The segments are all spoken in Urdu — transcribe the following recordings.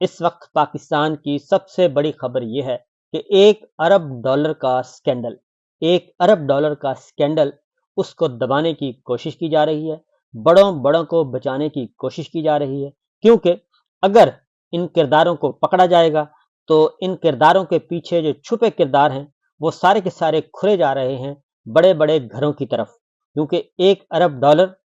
اس وقت پاکستان کی سب سے بڑی خبر یہ ہے کہ $1 ارب کا سکینڈل، $1 ارب کا سکینڈل، اس کو دبانے کی کوشش کی جا رہی ہے، بڑوں بڑوں کو بچانے کی کوشش کی جا رہی ہے، کیونکہ اگر ان کرداروں کو پکڑا جائے گا تو ان کرداروں کے پیچھے جو چھپے کردار ہیں وہ سارے کے سارے کھلے جا رہے ہیں بڑے بڑے گھروں کی طرف، کیونکہ $1 ارب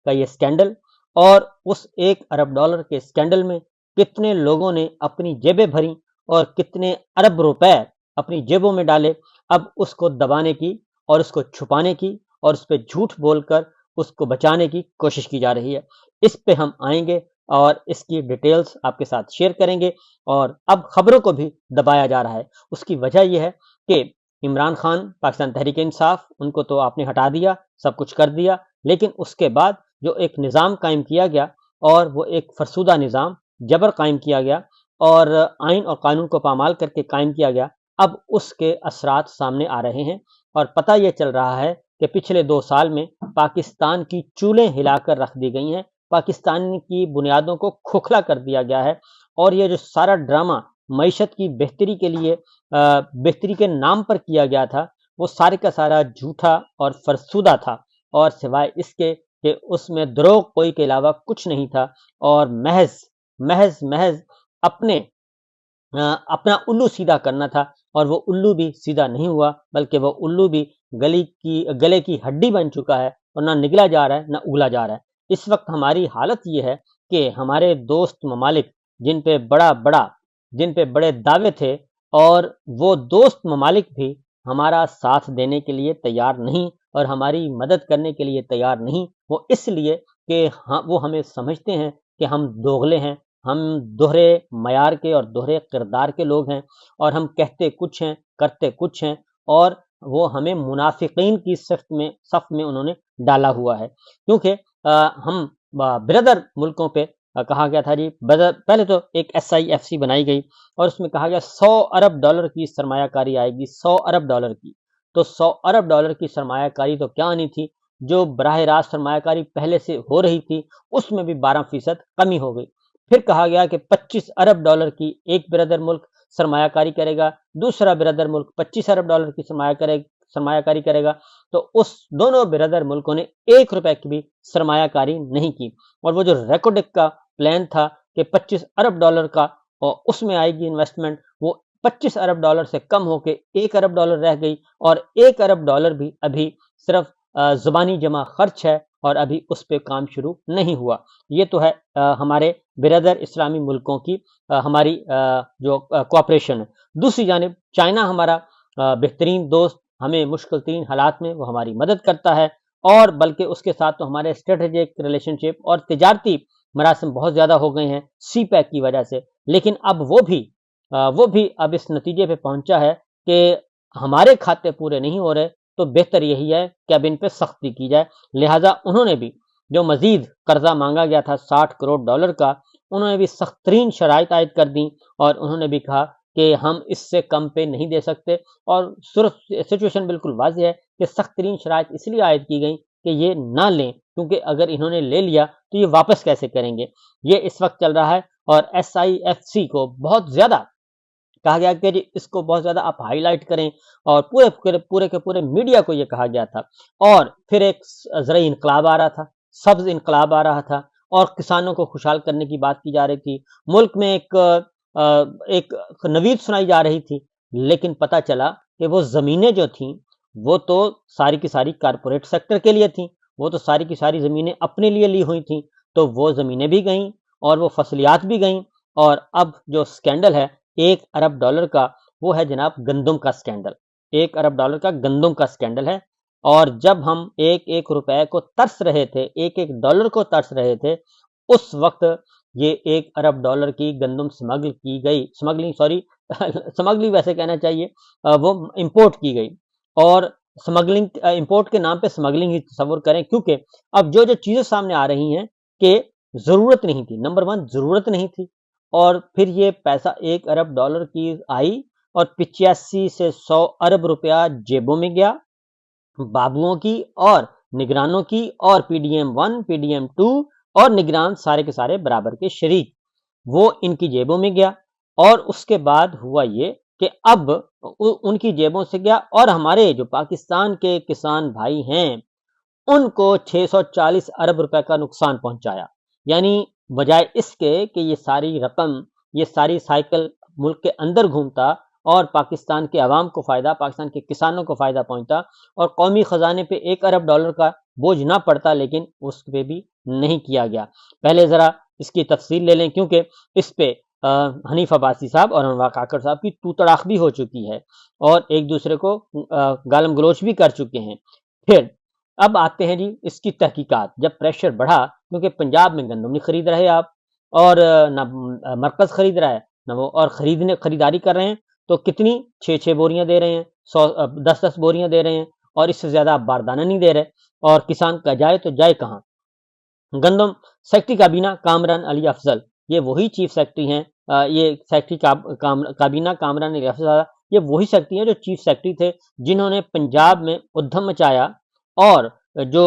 کا یہ سکینڈل، اور اس $1 ارب کے سکینڈل میں کتنے لوگوں نے اپنی جیبیں بھری اور کتنے ارب روپے اپنی جیبوں میں ڈالے، اب اس کو دبانے کی اور اس کو چھپانے کی اور اس پہ جھوٹ بول کر اس کو بچانے کی کوشش کی جا رہی ہے۔ اس پہ ہم آئیں گے اور اس کی ڈیٹیلز آپ کے ساتھ شیئر کریں گے، اور اب خبروں کو بھی دبایا جا رہا ہے۔ اس کی وجہ یہ ہے کہ عمران خان، پاکستان تحریک انصاف، ان کو تو آپ نے ہٹا دیا، سب کچھ کر دیا، لیکن اس کے بعد جو ایک نظام قائم کیا گیا، اور وہ ایک فرسودہ نظام جبر قائم کیا گیا اور آئین اور قانون کو پامال کر کے قائم کیا گیا، اب اس کے اثرات سامنے آ رہے ہیں، اور پتہ یہ چل رہا ہے کہ پچھلے 2 سال میں پاکستان کی چولیں ہلا کر رکھ دی گئی ہیں، پاکستان کی بنیادوں کو کھوکھلا کر دیا گیا ہے، اور یہ جو سارا ڈرامہ معیشت کی بہتری کے لیے بہتری کے نام پر کیا گیا تھا، وہ سارے کا سارا جھوٹا اور فرسودہ تھا، اور سوائے اس کے کہ اس میں دروغ کوئی کے علاوہ کچھ نہیں تھا، اور محض محض محض اپنے اپنا الو سیدھا کرنا تھا، اور وہ الو بھی سیدھا نہیں ہوا، بلکہ وہ الو بھی گلے کی ہڈی بن چکا ہے، اور نہ نگلا جا رہا ہے نہ اگلا جا رہا ہے۔ اس وقت ہماری حالت یہ ہے کہ ہمارے دوست ممالک جن پہ بڑے دعوے تھے، اور وہ دوست ممالک بھی ہمارا ساتھ دینے کے لیے تیار نہیں اور ہماری مدد کرنے کے لیے تیار نہیں، وہ اس لیے کہ وہ ہمیں سمجھتے ہیں کہ ہم دوغلے ہیں، ہم دوہرے معیار کے اور دوہرے کردار کے لوگ ہیں، اور ہم کہتے کچھ ہیں کرتے کچھ ہیں، اور وہ ہمیں منافقین کی صف میں انہوں نے ڈالا ہوا ہے، کیونکہ ہم بردر ملکوں پہ کہا گیا تھا جی، پہلے تو ایک SIFC بنائی گئی اور اس میں کہا گیا $100 ارب کی سرمایہ کاری آئے گی، $100 ارب کی، تو $100 ارب کی سرمایہ کاری تو کیا آنی تھی، جو براہ راست سرمایہ کاری پہلے سے ہو رہی تھی اس میں بھی 12% کمی ہو گئی۔ پھر کہا گیا کہ $25 ارب کی ایک بردر ملک سرمایہ کاری کرے گا، دوسرا بردر ملک $25 ارب کی سرمایہ کاری کرے گا، تو اس دونوں بردر ملکوں نے $1 کی بھی سرمایہ کاری نہیں کی، اور وہ جو ریکوڈک کا پلان تھا کہ $25 ارب کا، اور اس میں آئے گی انویسٹمنٹ، وہ $25 ارب سے کم ہو کے $1 ارب رہ گئی، اور $1 ارب بھی ابھی صرف زبانی جمع خرچ ہے، اور ابھی اس پہ کام شروع نہیں ہوا۔ یہ تو ہے ہمارے بردر اسلامی ملکوں کی ہماری جو کوآپریشن ہے۔ دوسری جانب چائنا ہمارا بہترین دوست، ہمیں مشکل ترین حالات میں وہ ہماری مدد کرتا ہے، اور بلکہ اس کے ساتھ تو ہمارے اسٹریٹجک ریلیشن شپ اور تجارتی مراسم بہت زیادہ ہو گئے ہیں CPEC کی وجہ سے، لیکن اب وہ بھی اب اس نتیجے پہ پہنچا ہے کہ ہمارے کھاتے پورے نہیں ہو رہے، تو بہتر یہی ہے کہ اب ان پہ سختی کی جائے، لہٰذا انہوں نے بھی جو مزید قرضہ مانگا گیا تھا $60 کروڑ کا، انہوں نے بھی سخت ترین شرائط عائد کر دیں، اور انہوں نے بھی کہا کہ ہم اس سے کم پہ نہیں دے سکتے، اور سچویشن بالکل واضح ہے کہ سخت ترین شرائط اس لیے عائد کی گئی کہ یہ نہ لیں، کیونکہ اگر انہوں نے لے لیا تو یہ واپس کیسے کریں گے، یہ اس وقت چل رہا ہے۔ اور SIFC کو بہت زیادہ کہا گیا کہ جی اس کو بہت زیادہ آپ ہائی لائٹ کریں، اور پورے کے پورے میڈیا کو یہ کہا گیا تھا، اور پھر ایک زرعی انقلاب آ رہا تھا، سبز انقلاب آ رہا تھا، اور کسانوں کو خوشحال کرنے کی بات کی جا رہی تھی، ملک میں ایک نوید سنائی جا رہی تھی، لیکن پتہ چلا کہ وہ زمینیں جو تھیں وہ تو ساری کی ساری کارپوریٹ سیکٹر کے لیے تھیں، وہ تو ساری کی ساری زمینیں اپنے لیے لی ہوئی تھیں، تو وہ زمینیں بھی گئیں اور وہ فصلیات بھی گئیں، اور اب جو سکینڈل ہے $1 ارب کا، وہ ہے جناب گندم کا سکینڈل، $1 ارب کا گندم کا سکینڈل ہے، اور جب ہم ایک روپے کو ترس رہے تھے، ایک ڈالر کو ترس رہے تھے، اس وقت یہ $1 ارب کی گندم سمگلنگ ویسے کہنا چاہیے، وہ امپورٹ کی گئی، اور سمگلنگ امپورٹ کے نام پہ سمگلنگ ہی تصور کریں، کیونکہ اب جو چیزیں سامنے آ رہی ہیں کہ ضرورت نہیں تھی، نمبر 1 ضرورت نہیں تھی، اور پھر یہ پیسہ $1 ارب کی آئی، اور 85 سے 100 ارب روپیہ جیبوں میں گیا، بابوؤں کی اور نگرانوں کی، اور PDM1 PDM2 اور نگران سارے کے سارے برابر کے شریک، وہ ان کی جیبوں میں گیا، اور اس کے بعد ہوا یہ کہ اب ان کی جیبوں سے گیا، اور ہمارے جو پاکستان کے کسان بھائی ہیں ان کو 640 ارب روپے کا نقصان پہنچایا۔ یعنی بجائے اس کے کہ یہ ساری رقم، یہ ساری سائیکل ملک کے اندر گھومتا اور پاکستان کے عوام کو فائدہ، پاکستان کے کسانوں کو فائدہ پہنچتا اور قومی خزانے پہ 1 ارب ڈالر کا بوجھ نہ پڑتا، لیکن اس پہ بھی نہیں کیا گیا۔ پہلے ذرا اس کی تفصیل لے لیں، کیونکہ اس پہ حنیف عباسی صاحب اور انور کاکڑ صاحب کی تو تڑاق بھی ہو چکی ہے اور ایک دوسرے کو گالم گلوچ بھی کر چکے ہیں۔ پھر اب آتے ہیں جی اس کی تحقیقات۔ جب پریشر بڑھا، کیونکہ پنجاب میں گندم نہیں خرید رہے آپ، اور نہ مرکز خرید رہا ہے نہ وہ، اور خریداری کر رہے ہیں تو کتنی 6 بوریاں دے رہے ہیں، 10 بوریاں دے رہے ہیں، اور اس سے زیادہ آپ باردانہ نہیں دے رہے، اور کسان کا جائے تو جائے کہاں؟ گندم سیکٹری کابینہ کامران علی افضل، یہ وہی چیف سیکٹری ہیں، یہ سیکٹری کابینہ کامران علی افضل، یہ وہی سیکٹری ہیں جو چیف سیکٹری تھے، جنہوں نے پنجاب میں ادھم مچایا، اور جو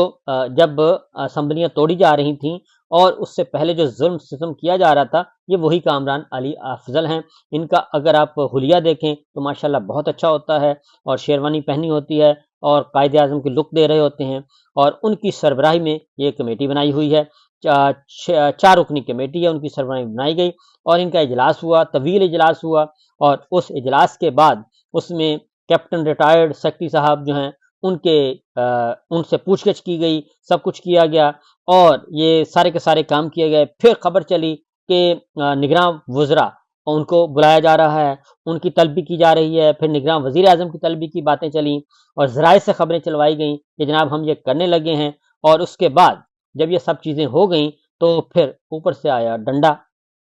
جب اسمبلیاں توڑی جا رہی تھیں اور اس سے پہلے جو ظلم ستم کیا جا رہا تھا، یہ وہی کامران علی افضل ہیں۔ ان کا اگر آپ حلیہ دیکھیں تو ماشاءاللہ بہت اچھا ہوتا ہے، اور شیروانی پہنی ہوتی ہے اور قائد اعظم کی لک دے رہے ہوتے ہیں، اور ان کی سربراہی میں یہ کمیٹی بنائی ہوئی ہے، 4 رکنی کمیٹی ہے، ان کی سربراہی بنائی گئی، اور ان کا اجلاس ہوا، طویل اجلاس ہوا، اور اس اجلاس کے بعد اس میں کیپٹن ریٹائرڈ سیکٹری صاحب جو ہیں ان سے پوچھ گچھ کی گئی، سب کچھ کیا گیا، اور یہ سارے کے سارے کام کیے گئے۔ پھر خبر چلی کہ نگراں وزراء ان کو بلایا جا رہا ہے، ان کی طلبی کی جا رہی ہے، پھر نگراں وزیر اعظم کی طلبی کی باتیں چلیں، اور ذرائع سے خبریں چلوائی گئیں کہ جناب ہم یہ کرنے لگے ہیں، اور اس کے بعد جب یہ سب چیزیں ہو گئیں تو پھر اوپر سے آیا ڈنڈا،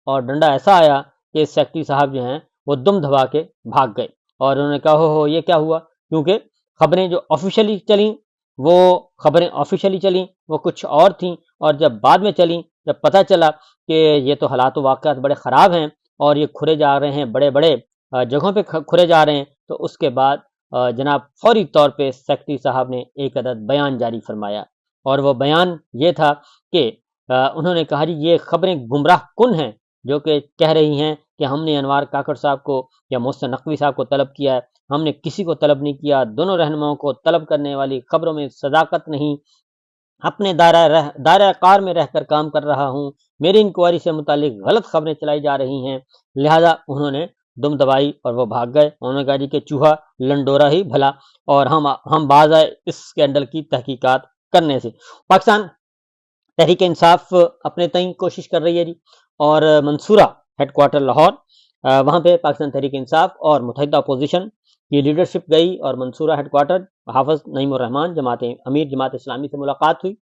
اور ڈنڈا ایسا آیا کہ سیکٹری صاحب جو ہیں وہ دم دبا کے بھاگ گئے، اور انہوں نے کہا ہو یہ کیا ہوا، کیونکہ خبریں جو آفیشلی چلیں وہ کچھ اور تھیں، اور جب بعد میں چلیں، جب پتہ چلا کہ یہ تو حالات و واقعات بڑے خراب ہیں اور یہ کھرے جا رہے ہیں، بڑے بڑے جگہوں پہ کھرے جا رہے ہیں، تو اس کے بعد جناب فوری طور پہ سیکٹری صاحب نے ایک عدد بیان جاری فرمایا، اور وہ بیان یہ تھا کہ انہوں نے کہا جی یہ خبریں گمراہ کن ہیں جو کہ کہہ رہی ہیں کہ ہم نے انوار کاکڑ صاحب کو یا محسن نقوی صاحب کو طلب کیا ہے، ہم نے کسی کو طلب نہیں کیا، دونوں رہنماؤں کو طلب کرنے والی خبروں میں صداقت نہیں، اپنے دائرہ کار میں رہ کر کام کر رہا ہوں، میری انکوائری سے متعلق غلط خبریں چلائی جا رہی ہیں، لہذا انہوں نے دم دبائی اور وہ بھاگ گئے۔ انہوں نے کہا جی کہ چوہا لنڈورا ہی بھلا، اور ہم باز آئے اس اسکینڈل کی تحقیقات کرنے سے۔ پاکستان تحریک انصاف اپنے تئیں کوشش کر رہی ہے جی، اور منصورہ ہیڈ کوارٹر لاہور، وہاں پہ پاکستان تحریک انصاف اور متحدہ اپوزیشن کی لیڈرشپ گئی، اور منصورہ ہیڈ کوارٹر حافظ نعیم الرحمان امیر جماعت اسلامی سے ملاقات ہوئی،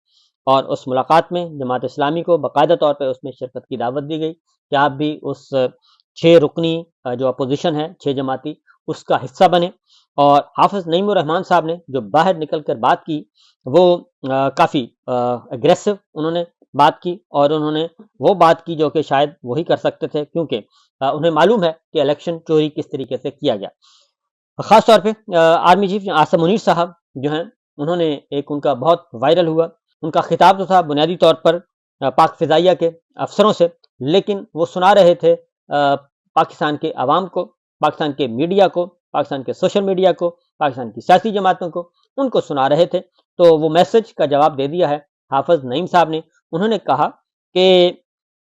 اور اس ملاقات میں جماعت اسلامی کو باقاعدہ طور پہ اس میں شرکت کی دعوت دی گئی کہ آپ بھی اس 6 رکنی جو اپوزیشن ہے، 6 جماعتی، اس کا حصہ بنے۔ اور حافظ نعیم الرحمان صاحب نے جو باہر نکل کر بات کی وہ کافی اگریسو انہوں نے بات کی، اور انہوں نے وہ بات کی جو کہ شاید وہی کر سکتے تھے، کیونکہ انہیں معلوم ہے کہ الیکشن چوری کس طریقے سے کیا گیا۔ خاص طور پہ آرمی چیف عاصم منیر صاحب جو ہیں، انہوں نے ایک ان کا بہت وائرل ہوا، ان کا خطاب تو تھا بنیادی طور پر پاک فضائیہ کے افسروں سے، لیکن وہ سنا رہے تھے پاکستان کے عوام کو، پاکستان کے میڈیا کو، پاکستان کے سوشل میڈیا کو، پاکستان کی سیاسی جماعتوں کو، ان کو سنا رہے تھے۔ تو وہ میسج کا جواب دے دیا ہے حافظ نعیم صاحب نے۔ انہوں نے کہا کہ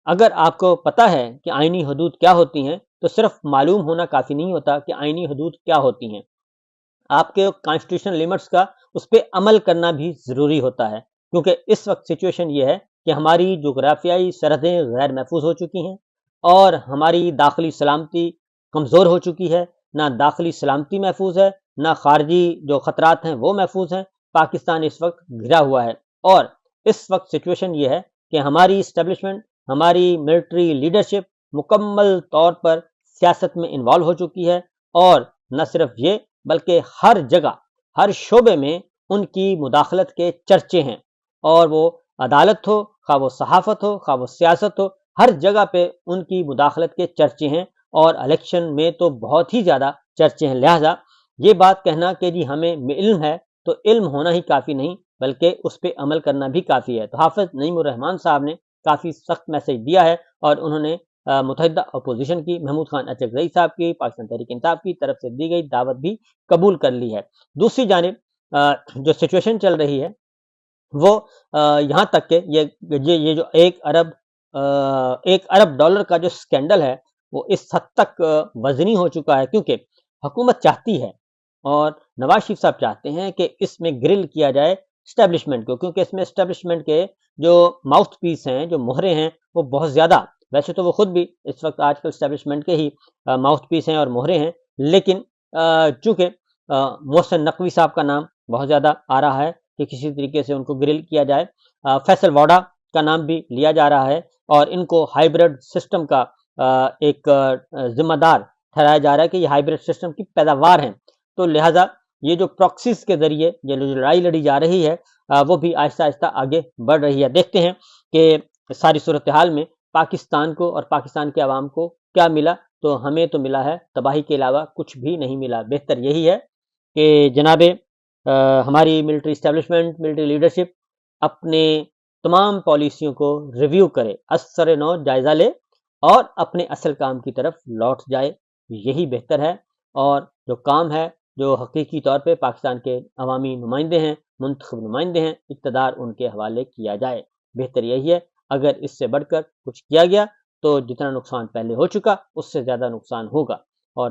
اگر آپ کو پتہ ہے کہ آئینی حدود کیا ہوتی ہیں تو صرف معلوم ہونا کافی نہیں ہوتا کہ آئینی حدود کیا ہوتی ہیں، آپ کے کانسٹیٹیوشن لیمٹس کا اس پہ عمل کرنا بھی ضروری ہوتا ہے، کیونکہ اس وقت سچویشن یہ ہے کہ ہماری جغرافیائی سرحدیں غیر محفوظ ہو چکی ہیں، اور ہماری داخلی سلامتی کمزور ہو چکی ہے، نہ داخلی سلامتی محفوظ ہے، نہ خارجی جو خطرات ہیں وہ محفوظ ہیں۔ پاکستان اس وقت گھرا ہوا ہے، اور اس وقت سچویشن یہ ہے کہ ہماری اسٹیبلشمنٹ، ہماری ملٹری لیڈرشپ مکمل طور پر سیاست میں انوالو ہو چکی ہے، اور نہ صرف یہ بلکہ ہر جگہ، ہر شعبے میں ان کی مداخلت کے چرچے ہیں، اور وہ عدالت ہو، خواہ وہ صحافت ہو، خواہ وہ سیاست ہو، ہر جگہ پہ ان کی مداخلت کے چرچے ہیں، اور الیکشن میں تو بہت ہی زیادہ چرچے ہیں۔ لہٰذا یہ بات کہنا کہ جی ہمیں علم ہے، تو علم ہونا ہی کافی نہیں بلکہ اس پہ عمل کرنا بھی کافی ہے۔ تو حافظ نعیم الرحمان صاحب نے کافی سخت میسج دیا ہے، اور انہوں نے متحدہ اپوزیشن کی محمود خان اچکزئی صاحب کی پاکستان تحریک انصاف کی طرف سے دی گئی دعوت بھی قبول کر لی ہے۔ دوسری جانب جو سچویشن چل رہی ہے وہ یہاں تک کہ یہ جو ایک ارب ڈالر کا جو سکینڈل ہے وہ اس حد تک وزنی ہو چکا ہے، کیونکہ حکومت چاہتی ہے اور نواز شریف صاحب چاہتے ہیں کہ اس میں گرل کیا جائے اسٹیبلشمنٹ کو، کیونکہ اس میں اسٹیبلشمنٹ کے جو ماؤتھ پیس ہیں، جو مہرے ہیں، وہ بہت زیادہ، ویسے تو وہ خود بھی اس وقت آج کل اسٹیبلشمنٹ کے ہی ماؤتھ پیس ہیں اور مہرے ہیں، لیکن چونکہ محسن نقوی صاحب کا نام بہت زیادہ آ رہا ہے کہ کسی طریقے سے ان کو گرل کیا جائے، فیصل واڈا کا نام بھی لیا جا رہا ہے اور ان کو ہائیبرڈ سسٹم کا ایک ذمہ دار ٹھہرایا جا رہا ہے کہ یہ ہائیبرڈ سسٹم کی پیداوار ہیں، تو لہٰذا یہ جو پراکسیز کے ذریعے یہ جو لڑائی لڑی جا رہی ہے وہ بھی آہستہ آہستہ آگے بڑھ رہی ہے۔ دیکھتے ہیں کہ ساری صورتحال میں پاکستان کو اور پاکستان کے عوام کو کیا ملا، تو ہمیں تو ملا ہے تباہی کے علاوہ کچھ بھی نہیں ملا۔ بہتر یہی ہے کہ جناب ہماری ملٹری اسٹیبلشمنٹ، ملٹری لیڈرشپ اپنے تمام پالیسیوں کو ریویو کرے، اثر نو جائزہ لے اور اپنے اصل کام کی طرف لوٹ جائے، یہی بہتر ہے۔ اور جو کام ہے جو حقیقی طور پہ پاکستان کے عوامی نمائندے ہیں، منتخب نمائندے ہیں، اقتدار ان کے حوالے کیا جائے، بہتر یہی ہے۔ اگر اس سے بڑھ کر کچھ کیا گیا تو جتنا نقصان پہلے ہو چکا اس سے زیادہ نقصان ہوگا۔